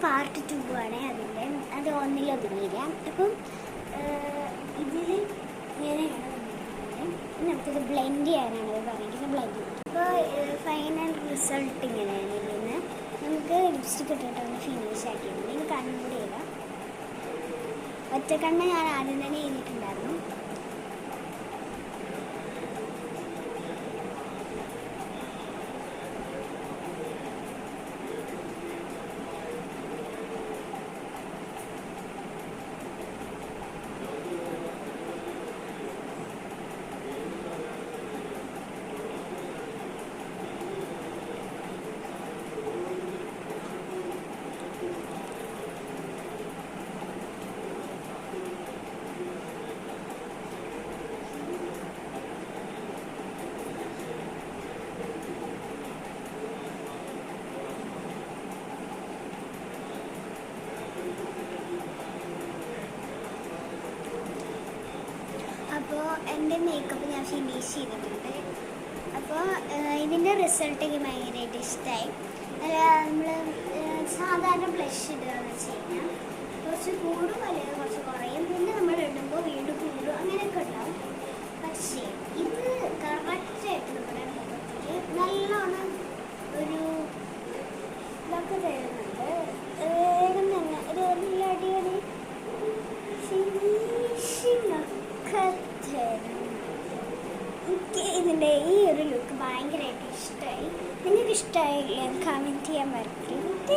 Part 2 ആണ് അതിൻ്റെ. അത് ഒന്നിലൊതുങ്ങിയില്ല. അപ്പം ഇതിൽ ഇങ്ങനെയാണ് വന്നിരിക്കുന്നത്. നമുക്കിത് ബ്ലെൻഡ് ചെയ്യാനാണ് ഇത് പറഞ്ഞിരിക്കുന്നത്. ബ്ലെൻഡ് ചെയ്യും. അപ്പോൾ ഫൈനൽ റിസൾട്ട് ഇങ്ങനെയാണ്. ഇതിന് നമുക്ക് ലിപ്സ്റ്റിക് ഇട്ടിട്ടൊന്ന് ഫിനിഷ് ആക്കിയിട്ടുണ്ട്. ഇത് കണ്ണും കൂടി ഇടാം. ഒറ്റക്കണ്ണ് ഞാൻ ആദ്യം തന്നെ ചെയ്തിട്ടുണ്ടായിരുന്നു. അപ്പോൾ എൻ്റെ മേക്കപ്പ് ഞാൻ ഫിനിഷ് ചെയ്തിട്ടുണ്ട്. അപ്പോൾ ഇതിൻ്റെ റിസൾട്ട് എനിക്ക് ഭയങ്കരമായിട്ട് ഇഷ്ടമായി. നമ്മൾ സാധാരണ ബ്ലഷ് ഇടുകയെന്ന് വെച്ച് കഴിഞ്ഞാൽ കുറച്ച് കൂടും അല്ലെങ്കിൽ കുറച്ച് കുറയും. പിന്നെ നമ്മൾ ഇടുമ്പോൾ വീണ്ടും കൂടും, അങ്ങനെയൊക്കെ ഉണ്ടാവും. പക്ഷേ ഇത് കറക്റ്റായിട്ട് നമ്മുടെ മുഖത്തേക്ക് നല്ലോണം ഒരു ഇതൊക്കെ തരുന്നുണ്ട്. വേഗം തന്നെ ഒരു അടിപൊളി ഫിനിഷിങ് ഒക്കെ തരും. എനിക്ക് ഇതിൻ്റെ ഈ ഒരു ലുക്ക് ഭയങ്കരമായിട്ട് ഇഷ്ടമായി. നിങ്ങൾക്ക് ഇഷ്ടമായില്ലേ? കമൻറ്റ് ചെയ്യാൻ മറക്കരുത്.